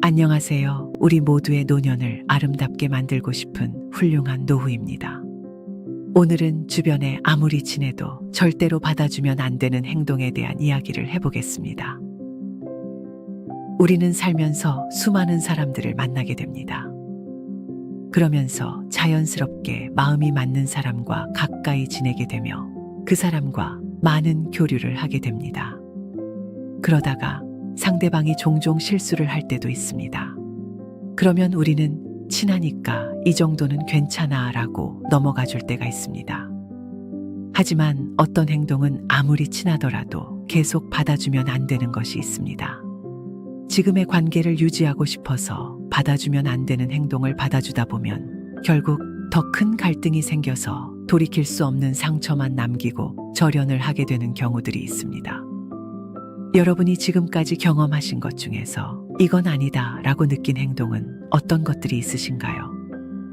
안녕하세요. 우리 모두의 노년을 아름답게 만들고 싶은 훌륭한 노후입니다. 오늘은 주변에 아무리 친해도 절대로 받아주면 안 되는 행동에 대한 이야기를 해보겠습니다. 우리는 살면서 수많은 사람들을 만나게 됩니다. 그러면서 자연스럽게 마음이 맞는 사람과 가까이 지내게 되며 그 사람과 많은 교류를 하게 됩니다. 그러다가 상대방이 종종 실수를 할 때도 있습니다. 그러면 우리는 친하니까 이 정도는 괜찮아 라고 넘어가 줄 때가 있습니다. 하지만 어떤 행동은 아무리 친하더라도 계속 받아주면 안 되는 것이 있습니다. 지금의 관계를 유지하고 싶어서 받아주면 안 되는 행동을 받아주다 보면 결국 더 큰 갈등이 생겨서 돌이킬 수 없는 상처만 남기고 절연을 하게 되는 경우들이 있습니다. 여러분이 지금까지 경험하신 것 중에서 이건 아니다 라고 느낀 행동은 어떤 것들이 있으신가요?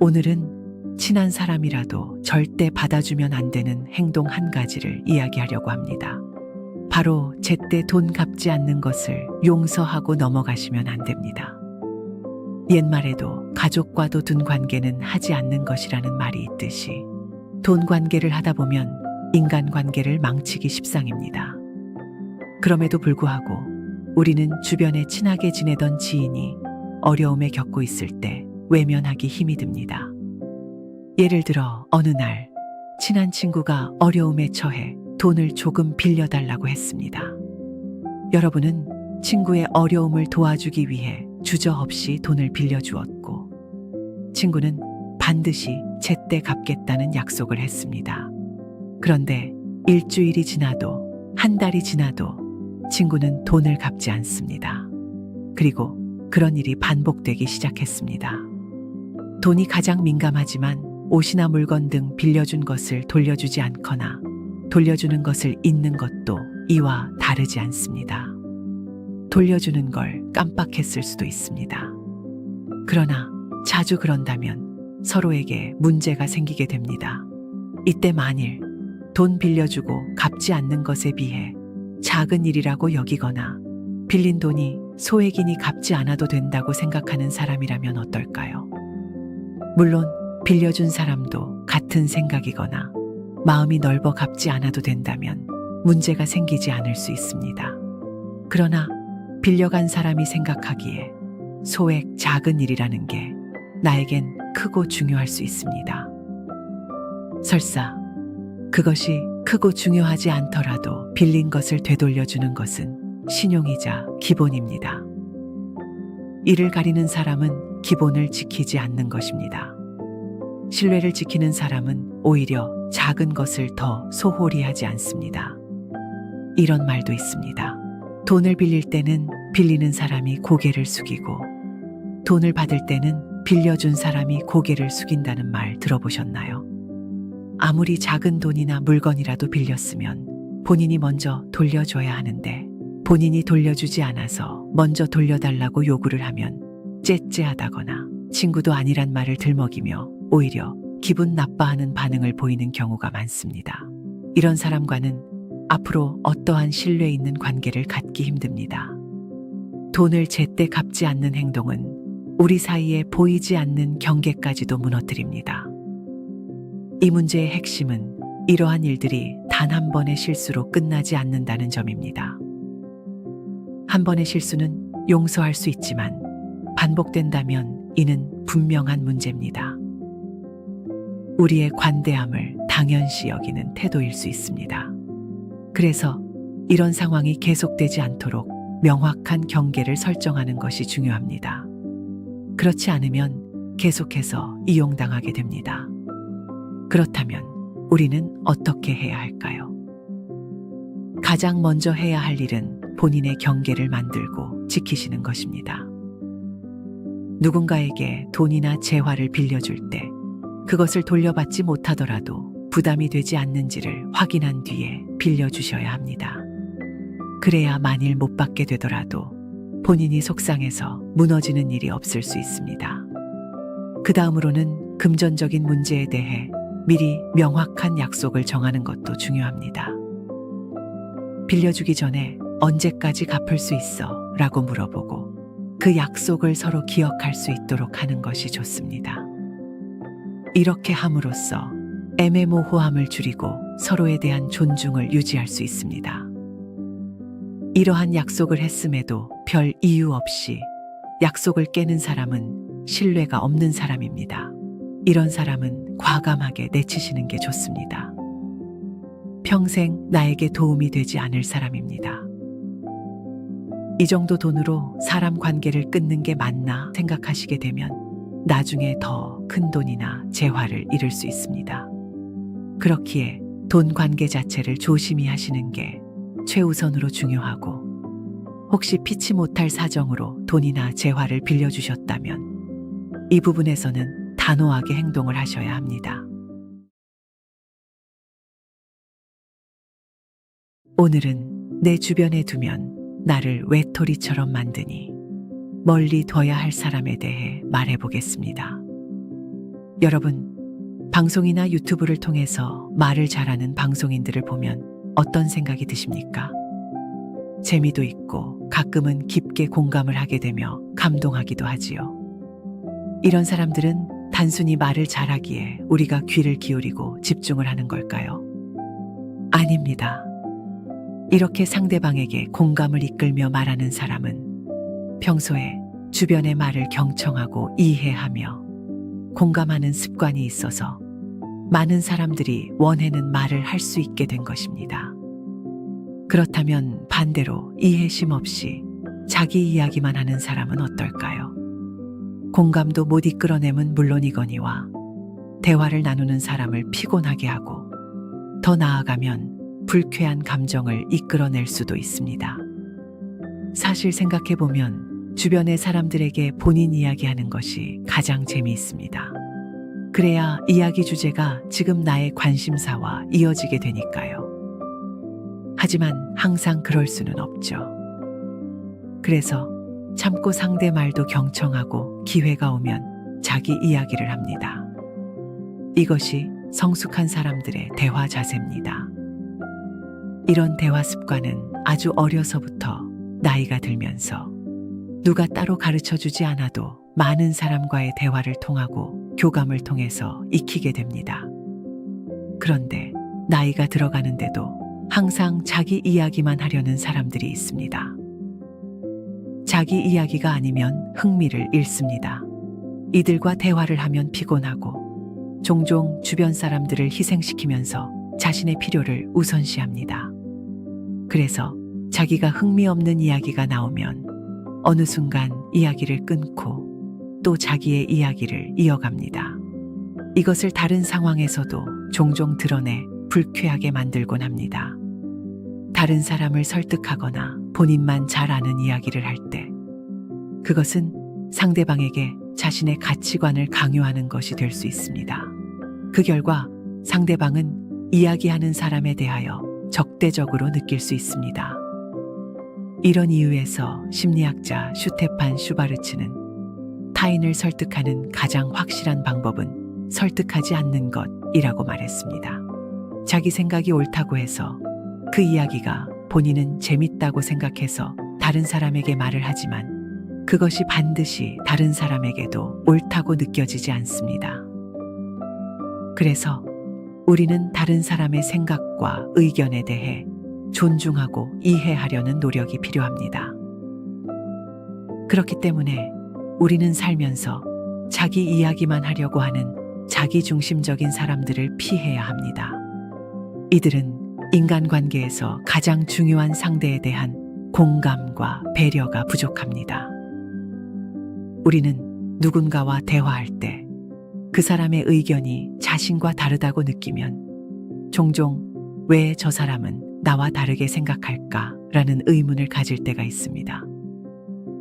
오늘은 친한 사람이라도 절대 받아주면 안 되는 행동 한 가지를 이야기하려고 합니다. 바로 제때 돈 갚지 않는 것을 용서하고 넘어가시면 안 됩니다. 옛말에도 가족과도 둔 관계는 하지 않는 것이라는 말이 있듯이 돈 관계를 하다 보면 인간 관계를 망치기 십상입니다. 그럼에도 불구하고 우리는 주변에 친하게 지내던 지인이 어려움에 겪고 있을 때 외면하기 힘이 듭니다. 예를 들어 어느 날 친한 친구가 어려움에 처해 돈을 조금 빌려달라고 했습니다. 여러분은 친구의 어려움을 도와주기 위해 주저없이 돈을 빌려주었고 친구는 반드시 제때 갚겠다는 약속을 했습니다. 그런데 일주일이 지나도 한 달이 지나도 친구는 돈을 갚지 않습니다. 그리고 그런 일이 반복되기 시작했습니다. 돈이 가장 민감하지만 옷이나 물건 등 빌려준 것을 돌려주지 않거나 돌려주는 것을 잊는 것도 이와 다르지 않습니다. 돌려주는 걸 깜빡했을 수도 있습니다. 그러나 자주 그런다면 서로에게 문제가 생기게 됩니다. 이때 만일 돈 빌려주고 갚지 않는 것에 비해 작은 일이라고 여기거나 빌린 돈이 소액이니 갚지 않아도 된다고 생각하는 사람이라면 어떨까요? 물론 빌려준 사람도 같은 생각이거나 마음이 넓어 갚지 않아도 된다면 문제가 생기지 않을 수 있습니다. 그러나 빌려간 사람이 생각하기에 소액 작은 일이라는 게 나에겐 크고 중요할 수 있습니다. 설사 그것이 크고 중요하지 않더라도 빌린 것을 되돌려주는 것은 신용이자 기본입니다. 이를 가리는 사람은 기본을 지키지 않는 것입니다. 신뢰를 지키는 사람은 오히려 작은 것을 더 소홀히 하지 않습니다. 이런 말도 있습니다. 돈을 빌릴 때는 빌리는 사람이 고개를 숙이고 돈을 받을 때는 빌려준 사람이 고개를 숙인다는 말 들어보셨나요? 아무리 작은 돈이나 물건이라도 빌렸으면 본인이 먼저 돌려줘야 하는데 본인이 돌려주지 않아서 먼저 돌려달라고 요구를 하면 째째하다거나 친구도 아니란 말을 들먹이며 오히려 기분 나빠하는 반응을 보이는 경우가 많습니다. 이런 사람과는 앞으로 어떠한 신뢰 있는 관계를 갖기 힘듭니다. 돈을 제때 갚지 않는 행동은 우리 사이에 보이지 않는 경계까지도 무너뜨립니다. 이 문제의 핵심은 이러한 일들이 단 한 번의 실수로 끝나지 않는다는 점입니다. 한 번의 실수는 용서할 수 있지만 반복된다면 이는 분명한 문제입니다. 우리의 관대함을 당연시 여기는 태도일 수 있습니다. 그래서 이런 상황이 계속되지 않도록 명확한 경계를 설정하는 것이 중요합니다. 그렇지 않으면 계속해서 이용당하게 됩니다. 그렇다면 우리는 어떻게 해야 할까요? 가장 먼저 해야 할 일은 본인의 경계를 만들고 지키시는 것입니다. 누군가에게 돈이나 재화를 빌려줄 때 그것을 돌려받지 못하더라도 부담이 되지 않는지를 확인한 뒤에 빌려주셔야 합니다. 그래야 만일 못 받게 되더라도 본인이 속상해서 무너지는 일이 없을 수 있습니다. 그 다음으로는 금전적인 문제에 대해 미리 명확한 약속을 정하는 것도 중요합니다. 빌려주기 전에 언제까지 갚을 수 있어? 라고 물어보고 그 약속을 서로 기억할 수 있도록 하는 것이 좋습니다. 이렇게 함으로써 애매모호함을 줄이고 서로에 대한 존중을 유지할 수 있습니다. 이러한 약속을 했음에도 별 이유 없이 약속을 깨는 사람은 신뢰가 없는 사람입니다. 이런 사람은 과감하게 내치시는 게 좋습니다. 평생 나에게 도움이 되지 않을 사람입니다. 이 정도 돈으로 사람 관계를 끊는 게 맞나 생각하시게 되면 나중에 더 큰 돈이나 재화를 잃을 수 있습니다. 그렇기에 돈 관계 자체를 조심히 하시는 게 최우선으로 중요하고, 혹시 피치 못할 사정으로 돈이나 재화를 빌려주셨다면 이 부분에서는 단호하게 행동을 하셔야 합니다. 오늘은 내 주변에 두면 나를 외톨이처럼 만드니 멀리 둬야 할 사람에 대해 말해보겠습니다. 여러분, 방송이나 유튜브를 통해서 말을 잘하는 방송인들을 보면 어떤 생각이 드십니까? 재미도 있고 가끔은 깊게 공감을 하게 되며 감동하기도 하지요. 이런 사람들은 단순히 말을 잘하기에 우리가 귀를 기울이고 집중을 하는 걸까요? 아닙니다. 이렇게 상대방에게 공감을 이끌며 말하는 사람은 평소에 주변의 말을 경청하고 이해하며 공감하는 습관이 있어서 많은 사람들이 원하는 말을 할 수 있게 된 것입니다. 그렇다면 반대로 이해심 없이 자기 이야기만 하는 사람은 어떨까요? 공감도 못 이끌어내면 물론이거니와 대화를 나누는 사람을 피곤하게 하고, 더 나아가면 불쾌한 감정을 이끌어낼 수도 있습니다. 사실 생각해보면 주변의 사람들에게 본인 이야기하는 것이 가장 재미있습니다. 그래야 이야기 주제가 지금 나의 관심사와 이어지게 되니까요. 하지만 항상 그럴 수는 없죠. 그래서 참고 상대 말도 경청하고 기회가 오면 자기 이야기를 합니다. 이것이 성숙한 사람들의 대화 자세입니다. 이런 대화 습관은 아주 어려서부터 나이가 들면서 누가 따로 가르쳐 주지 않아도 많은 사람과의 대화를 통하고 교감을 통해서 익히게 됩니다. 그런데 나이가 들어가는데도 항상 자기 이야기만 하려는 사람들이 있습니다. 자기 이야기가 아니면 흥미를 잃습니다. 이들과 대화를 하면 피곤하고 종종 주변 사람들을 희생시키면서 자신의 필요를 우선시합니다. 그래서 자기가 흥미없는 이야기가 나오면 어느 순간 이야기를 끊고 또 자기의 이야기를 이어갑니다. 이것을 다른 상황에서도 종종 드러내 불쾌하게 만들곤 합니다. 다른 사람을 설득하거나 본인만 잘 아는 이야기를 할 때 그것은 상대방에게 자신의 가치관을 강요하는 것이 될 수 있습니다. 그 결과 상대방은 이야기하는 사람에 대하여 적대적으로 느낄 수 있습니다. 이런 이유에서 심리학자 슈테판 슈바르츠는 타인을 설득하는 가장 확실한 방법은 설득하지 않는 것이라고 말했습니다. 자기 생각이 옳다고 해서 그 이야기가 본인은 재밌다고 생각해서 다른 사람에게 말을 하지만 그것이 반드시 다른 사람에게도 옳다고 느껴지지 않습니다. 그래서 우리는 다른 사람의 생각과 의견에 대해 존중하고 이해하려는 노력이 필요합니다. 그렇기 때문에 우리는 살면서 자기 이야기만 하려고 하는 자기중심적인 사람들을 피해야 합니다. 이들은 인간관계에서 가장 중요한 상대에 대한 공감과 배려가 부족합니다. 우리는 누군가와 대화할 때 그 사람의 의견이 자신과 다르다고 느끼면 종종 왜 저 사람은 나와 다르게 생각할까라는 의문을 가질 때가 있습니다.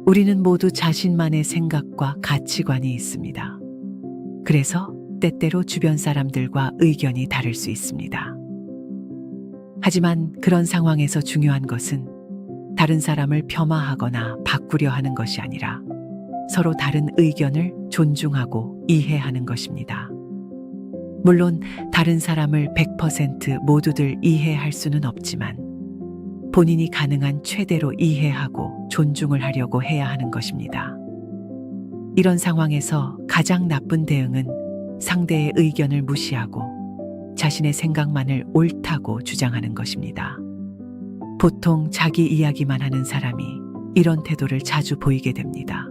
우리는 모두 자신만의 생각과 가치관이 있습니다. 그래서 때때로 주변 사람들과 의견이 다를 수 있습니다. 하지만 그런 상황에서 중요한 것은 다른 사람을 폄하하거나 바꾸려 하는 것이 아니라 서로 다른 의견을 존중하고 이해하는 것입니다. 물론 다른 사람을 100% 모두들 이해할 수는 없지만 본인이 가능한 최대로 이해하고 존중을 하려고 해야 하는 것입니다. 이런 상황에서 가장 나쁜 대응은 상대의 의견을 무시하고 자신의 생각만을 옳다고 주장하는 것입니다. 보통 자기 이야기만 하는 사람이 이런 태도를 자주 보이게 됩니다.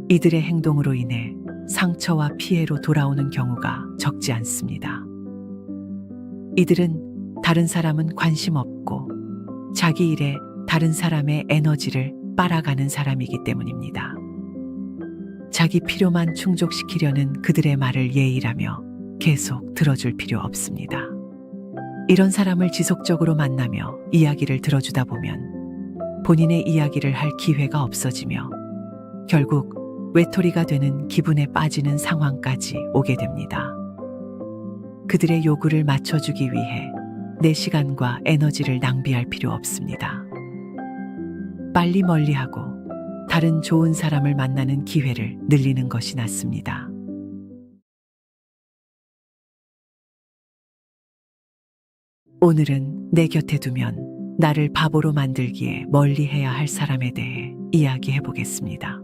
이들의 행동으로 인해 상처와 피해로 돌아오는 경우가 적지 않습니다. 이들은 다른 사람은 관심 없고 자기 일에 다른 사람의 에너지를 빨아가는 사람이기 때문입니다. 자기 필요만 충족시키려는 그들의 말을 예의라며 계속 들어줄 필요 없습니다. 이런 사람을 지속적으로 만나며 이야기를 들어주다 보면 본인의 이야기를 할 기회가 없어지며 결국 외톨이가 되는 기분에 빠지는 상황까지 오게 됩니다. 그들의 요구를 맞춰주기 위해 내 시간과 에너지를 낭비할 필요 없습니다. 빨리 멀리하고 다른 좋은 사람을 만나는 기회를 늘리는 것이 낫습니다. 오늘은 내 곁에 두면 나를 바보로 만들기에 멀리해야 할 사람에 대해 이야기해 보겠습니다.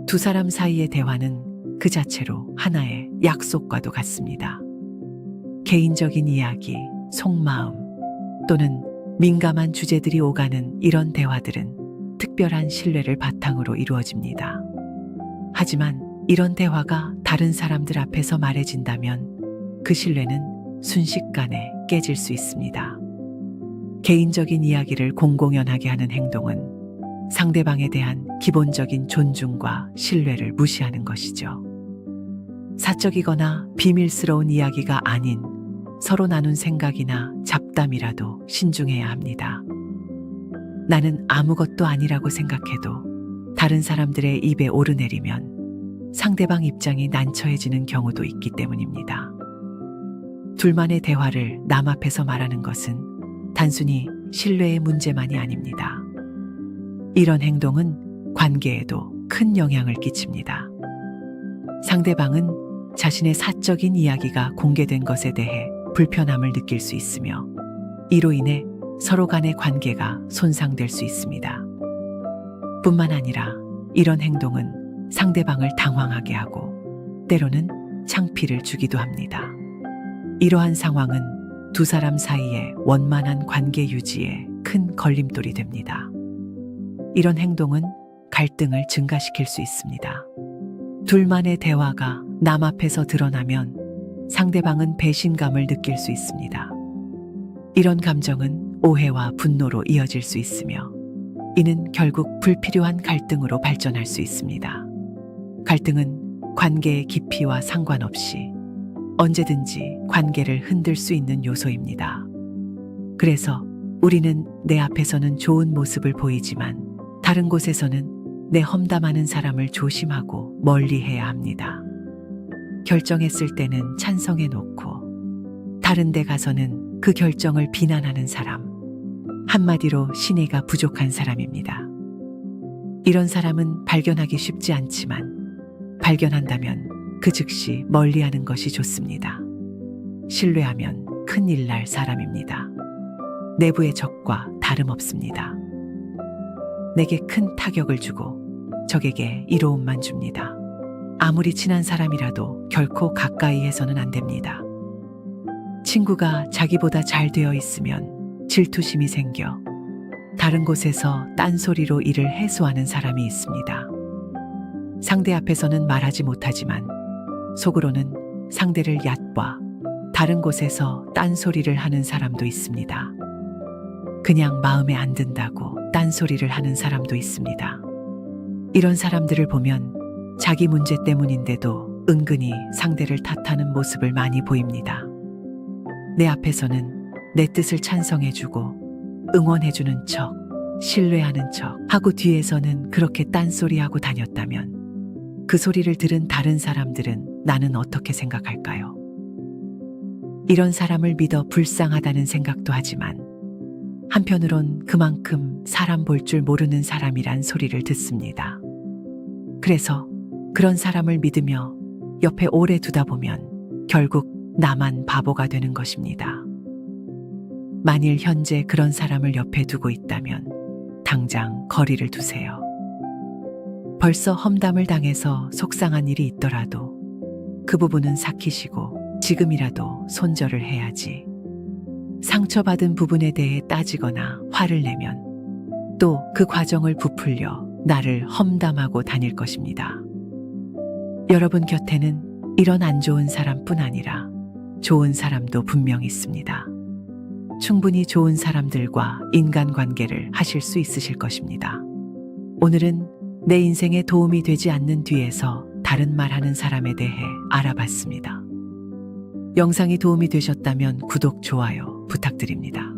두 사람 사이의 대화는 그 자체로 하나의 약속과도 같습니다. 개인적인 이야기, 속마음 또는 민감한 주제들이 오가는 이런 대화들은 특별한 신뢰를 바탕으로 이루어집니다. 하지만 이런 대화가 다른 사람들 앞에서 말해진다면 그 신뢰는 순식간에 깨질 수 있습니다. 개인적인 이야기를 공공연하게 하는 행동은 상대방에 대한 기본적인 존중과 신뢰를 무시하는 것이죠. 사적이거나 비밀스러운 이야기가 아닌 서로 나눈 생각이나 잡담이라도 신중해야 합니다. 나는 아무것도 아니라고 생각해도 다른 사람들의 입에 오르내리면 상대방 입장이 난처해지는 경우도 있기 때문입니다. 둘만의 대화를 남 앞에서 말하는 것은 단순히 신뢰의 문제만이 아닙니다. 이런 행동은 관계에도 큰 영향을 끼칩니다. 상대방은 자신의 사적인 이야기가 공개된 것에 대해 불편함을 느낄 수 있으며 이로 인해 서로 간의 관계가 손상될 수 있습니다. 뿐만 아니라 이런 행동은 상대방을 당황하게 하고 때로는 창피를 주기도 합니다. 이러한 상황은 두 사람 사이의 원만한 관계 유지에 큰 걸림돌이 됩니다. 이런 행동은 갈등을 증가시킬 수 있습니다. 둘만의 대화가 남 앞에서 드러나면 상대방은 배신감을 느낄 수 있습니다. 이런 감정은 오해와 분노로 이어질 수 있으며 이는 결국 불필요한 갈등으로 발전할 수 있습니다. 갈등은 관계의 깊이와 상관없이 언제든지 관계를 흔들 수 있는 요소입니다. 그래서 우리는 내 앞에서는 좋은 모습을 보이지만 다른 곳에서는 내 험담하는 사람을 조심하고 멀리해야 합니다. 결정했을 때는 찬성해 놓고 다른 데 가서는 그 결정을 비난하는 사람, 한마디로 신의가 부족한 사람입니다. 이런 사람은 발견하기 쉽지 않지만 발견한다면 그 즉시 멀리하는 것이 좋습니다. 신뢰하면 큰일 날 사람입니다. 내부의 적과 다름없습니다. 내게 큰 타격을 주고 적에게 이로움만 줍니다. 아무리 친한 사람이라도 결코 가까이 해서는 안 됩니다. 친구가 자기보다 잘 되어 있으면 질투심이 생겨 다른 곳에서 딴소리로 일을 해소하는 사람이 있습니다. 상대 앞에서는 말하지 못하지만 속으로는 상대를 얕봐 다른 곳에서 딴소리를 하는 사람도 있습니다. 그냥 마음에 안 든다고 딴소리를 하는 사람도 있습니다. 이런 사람들을 보면 자기 문제 때문인데도 은근히 상대를 탓하는 모습을 많이 보입니다. 내 앞에서는 내 뜻을 찬성해주고 응원해주는 척, 신뢰하는 척 하고 뒤에서는 그렇게 딴소리하고 다녔다면 그 소리를 들은 다른 사람들은 나는 어떻게 생각할까요? 이런 사람을 믿어 불쌍하다는 생각도 하지만 한편으론 그만큼 사람 볼 줄 모르는 사람이란 소리를 듣습니다. 그래서 그런 사람을 믿으며 옆에 오래 두다 보면 결국 나만 바보가 되는 것입니다. 만일 현재 그런 사람을 옆에 두고 있다면 당장 거리를 두세요. 벌써 험담을 당해서 속상한 일이 있더라도 그 부분은 삭히시고 지금이라도 손절을 해야지. 상처받은 부분에 대해 따지거나 화를 내면 또 그 과정을 부풀려 나를 험담하고 다닐 것입니다. 여러분 곁에는 이런 안 좋은 사람뿐 아니라 좋은 사람도 분명 있습니다. 충분히 좋은 사람들과 인간관계를 하실 수 있으실 것입니다. 오늘은 내 인생에 도움이 되지 않는 뒤에서 다른 말 하는 사람에 대해 알아봤습니다. 영상이 도움이 되셨다면 구독, 좋아요 부탁드립니다.